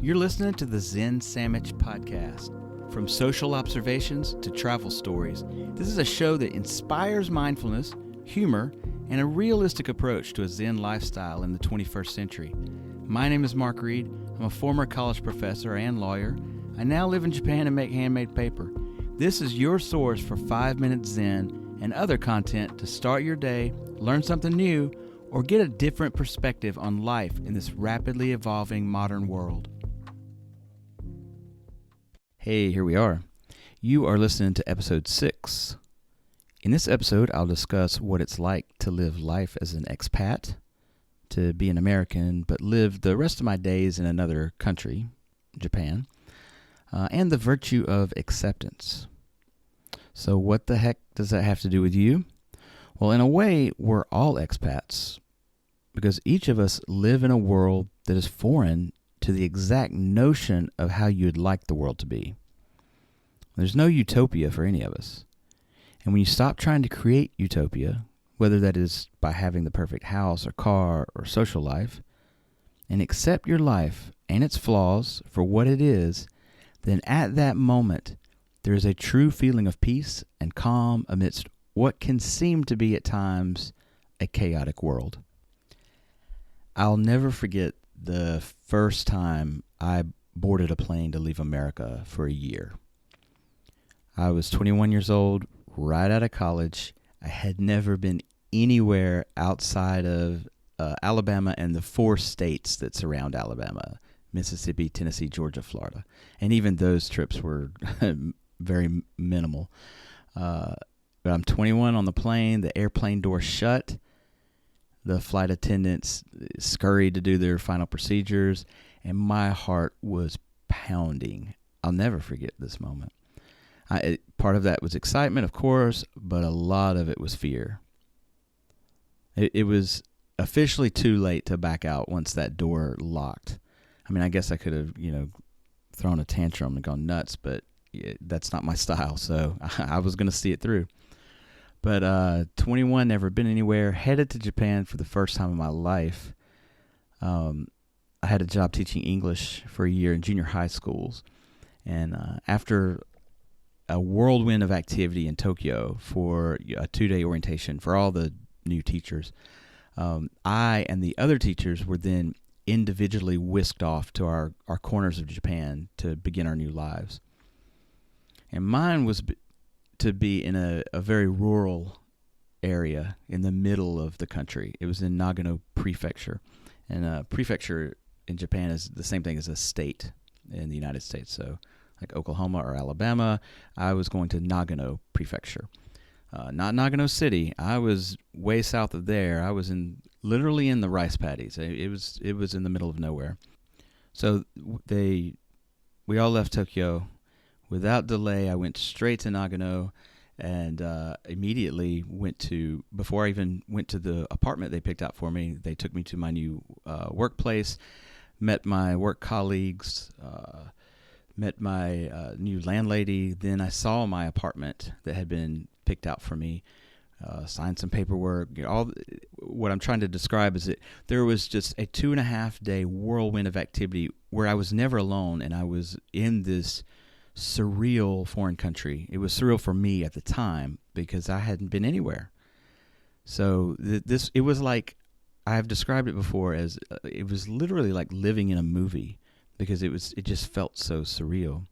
You're listening to the Zen Sandwich Podcast. From social observations to travel stories, this is a show that inspires mindfulness, humor, and a realistic approach to a Zen lifestyle in the 21st century. My name is Mark Reed. I'm a former college professor and lawyer. I now live in Japan and make handmade paper. This is your source for 5-minute Zen and other content to start your day, learn something new, or get a different perspective on life in this rapidly evolving modern world. Hey, here we are. You are listening to episode 6. In this episode, I'll discuss what it's like to live life as an expat, to be an American, but live the rest of my days in another country, Japan, and the virtue of acceptance. So what the heck does that have to do with you? Well, in a way, we're all expats because each of us live in a world that is foreign to the exact notion of how you'd like the world to be. There's no utopia for any of us. And when you stop trying to create utopia, whether that is by having the perfect house or car or social life, and accept your life and its flaws for what it is, then at that moment, there is a true feeling of peace and calm amidst what can seem to be at times a chaotic world. I'll never forget the first time I boarded a plane to leave America for a year. I was 21 years old, right out of college. I had never been anywhere outside of Alabama and the 4 states that surround Alabama: Mississippi, Tennessee, Georgia, Florida. And even those trips were very minimal. But I'm 21 on the plane, the airplane door shut. The flight attendants scurried to do their final procedures, and my heart was pounding. I'll never forget this moment. Part of that was excitement, of course, but a lot of it was fear. It was officially too late to back out once that door locked. I mean, I guess I could have, thrown a tantrum and gone nuts, but that's not my style, so I was going to see it through. But 21, never been anywhere, headed to Japan for the first time in my life. I had a job teaching English for a year in junior high schools. And after a whirlwind of activity in Tokyo for a 2-day orientation for all the new teachers, I and the other teachers were then individually whisked off to our corners of Japan to begin our new lives. And mine was to be in a very rural area in the middle of the country. It was in Nagano Prefecture. And prefecture in Japan is the same thing as a state in the United States. So like Oklahoma or Alabama, I was going to Nagano Prefecture. Not Nagano City. I was way south of there. I was literally in the rice paddies. It was in the middle of nowhere. So we all left Tokyo. Without delay, I went straight to Nagano and immediately before I even went to the apartment they picked out for me, they took me to my new workplace, met my work colleagues, met my new landlady. Then I saw my apartment that had been picked out for me, signed some paperwork. What I'm trying to describe is that there was just a 2.5-day whirlwind of activity where I was never alone, and I was in this surreal foreign country. It was surreal for me at the time because I hadn't been anywhere. So it was like, I've described it before as it was literally like living in a movie because it just felt so surreal.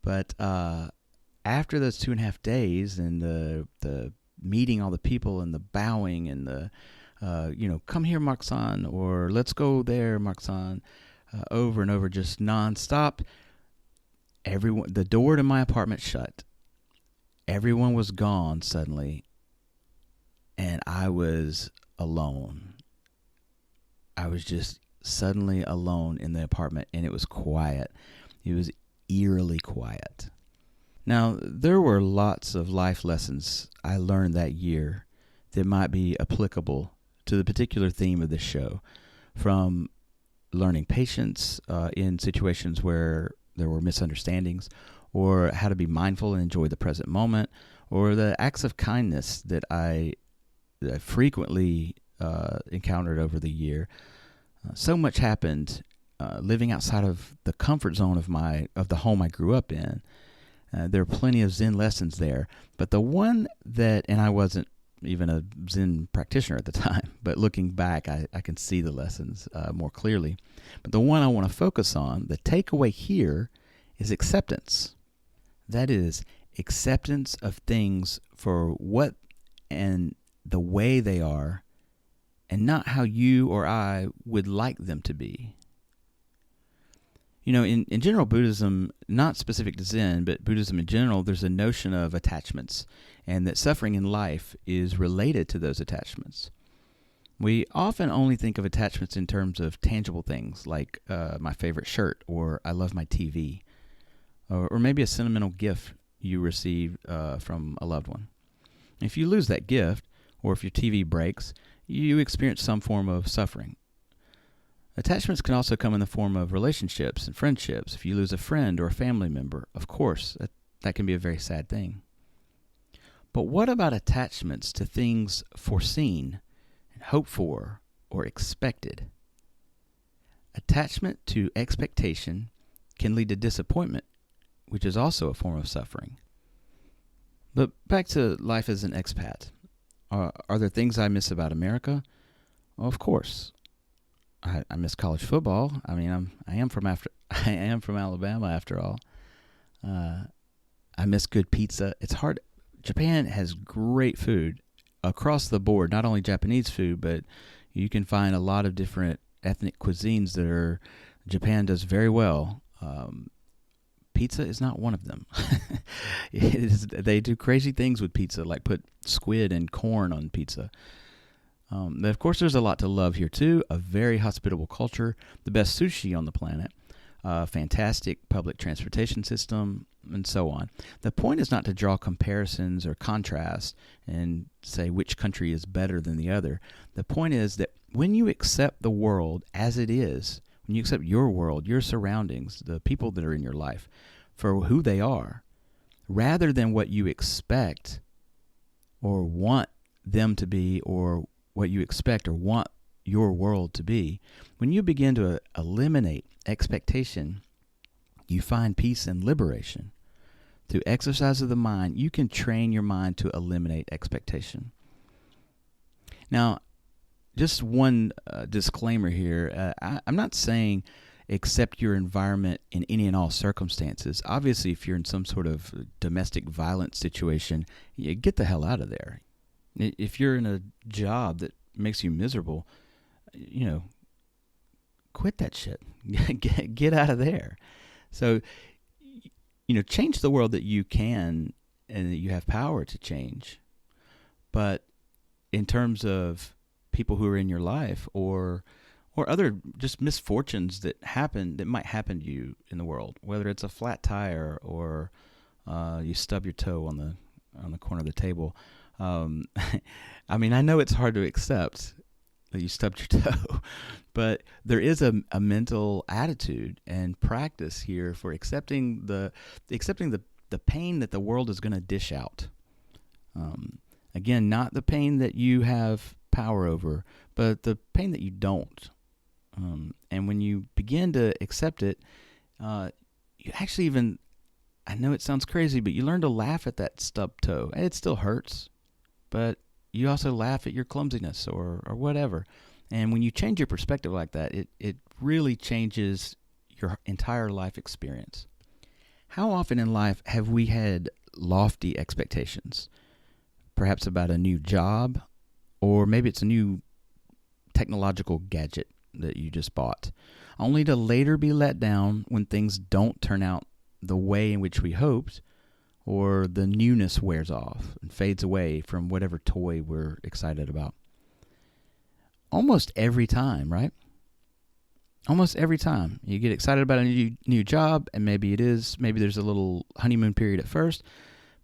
But after those 2.5 days and the meeting all the people and the bowing and the come here, Mark-san, or let's go there, Mark-san, over and over, just nonstop. The door to my apartment shut. Everyone was gone suddenly, and I was alone. I was just suddenly alone in the apartment, and it was quiet. It was eerily quiet. Now, there were lots of life lessons I learned that year that might be applicable to the particular theme of this show, from learning patience in situations where there were misunderstandings, or how to be mindful and enjoy the present moment, or the acts of kindness that I frequently encountered over the year. So much happened living outside of the comfort zone of the home I grew up in. There are plenty of Zen lessons there, but the one and I wasn't even a Zen practitioner at the time, but looking back, I can see the lessons more clearly. But the one I want to focus on, the takeaway here, is acceptance. That is, acceptance of things for what and the way they are, and not how you or I would like them to be. In general Buddhism, not specific to Zen, but Buddhism in general, there's a notion of attachments, and that suffering in life is related to those attachments. We often only think of attachments in terms of tangible things, like my favorite shirt, or I love my TV, or maybe a sentimental gift you receive from a loved one. If you lose that gift, or if your TV breaks, you experience some form of suffering. Attachments can also come in the form of relationships and friendships. If you lose a friend or a family member, of course, that can be a very sad thing. But what about attachments to things foreseen and hoped for or expected? Attachment to expectation can lead to disappointment, which is also a form of suffering. But back to life as an expat. Are there things I miss about America? Well, of course. I miss college football. I mean, I am from Alabama after all. I miss good pizza. It's hard. Japan has great food across the board. Not only Japanese food, but you can find a lot of different ethnic cuisines that Japan does very well. Pizza is not one of them. They do crazy things with pizza, like put squid and corn on pizza. But of course, there's a lot to love here too. A very hospitable culture, the best sushi on the planet, fantastic public transportation system, and so on. The point is not to draw comparisons or contrasts and say which country is better than the other. The point is that when you accept the world as it is, when you accept your world, your surroundings, the people that are in your life for who they are, rather than what you expect or want them to be, or what you expect or want your world to be, when you begin to eliminate expectation, you find peace and liberation. Through exercise of the mind, you can train your mind to eliminate expectation. Now, just one disclaimer here. I'm not saying accept your environment in any and all circumstances. Obviously, if you're in some sort of domestic violence situation, you get the hell out of there. If you're in a job that makes you miserable, quit that shit. Get out of there. So, change the world that you can and that you have power to change. But in terms of people who are in your life or other just misfortunes that might happen to you in the world, whether it's a flat tire or you stub your toe on the corner of the table. I mean, I know it's hard to accept that you stubbed your toe, but there is a mental attitude and practice here for accepting the pain that the world is going to dish out. Again, not the pain that you have power over, but the pain that you don't. And when you begin to accept it, you actually even, I know it sounds crazy, but you learn to laugh at that stubbed toe. It still hurts, but you also laugh at your clumsiness or whatever. And when you change your perspective like that, it really changes your entire life experience. How often in life have we had lofty expectations? Perhaps about a new job, or maybe it's a new technological gadget that you just bought, only to later be let down when things don't turn out the way in which we hoped, or the newness wears off and fades away from whatever toy we're excited about. Almost every time, right? Almost every time you get excited about a new job, and maybe there's a little honeymoon period at first,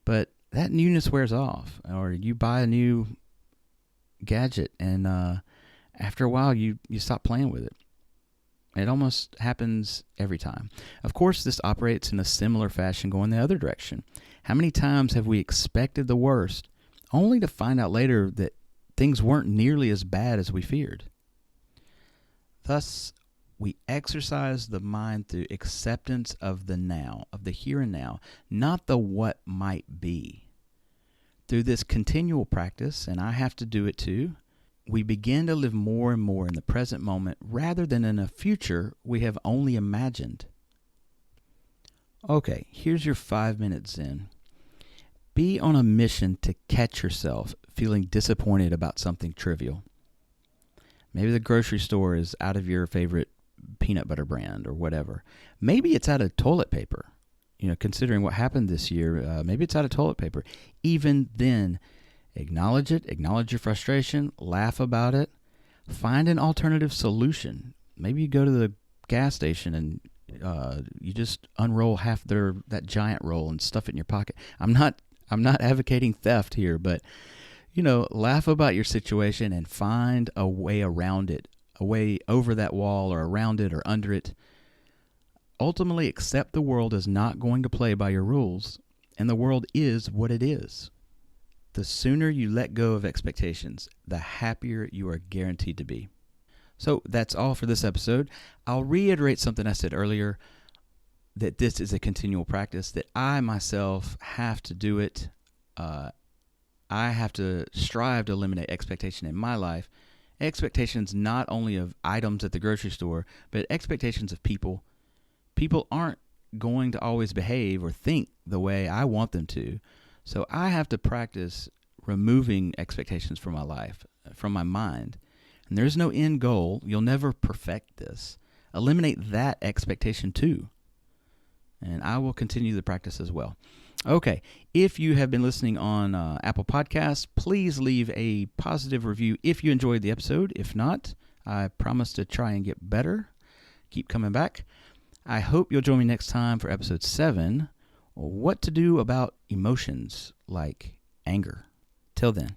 but that newness wears off, or you buy a new gadget, and after a while you stop playing with it. It almost happens every time. Of course, this operates in a similar fashion going the other direction. How many times have we expected the worst, only to find out later that things weren't nearly as bad as we feared? Thus, We exercise the mind through acceptance of the now, of the here and now, not the what might be. Through this continual practice, and I have to do it too, we begin to live more and more in the present moment rather than in a future we have only imagined. Okay, here's your 5-minute Zen. Be on a mission to catch yourself feeling disappointed about something trivial. Maybe the grocery store is out of your favorite peanut butter brand or whatever. Maybe it's out of toilet paper. Considering what happened this year, maybe it's out of toilet paper. Even then, acknowledge it, acknowledge your frustration, laugh about it, find an alternative solution. Maybe you go to the gas station and you just unroll half that giant roll and stuff it in your pocket. I'm not advocating theft here, but laugh about your situation and find a way around it, a way over that wall or around it or under it. Ultimately, accept the world is not going to play by your rules, and the world is what it is. The sooner you let go of expectations, the happier you are guaranteed to be. So that's all for this episode. I'll reiterate something I said earlier, that this is a continual practice, that I myself have to do it. I have to strive to eliminate expectation in my life. Expectations not only of items at the grocery store, but expectations of people. People aren't going to always behave or think the way I want them to. So I have to practice removing expectations from my life, from my mind. And there's no end goal. You'll never perfect this. Eliminate that expectation too. And I will continue the practice as well. Okay, if you have been listening on Apple Podcasts, please leave a positive review if you enjoyed the episode. If not, I promise to try and get better. Keep coming back. I hope you'll join me next time for episode 7, what to do about emotions like anger. Till then.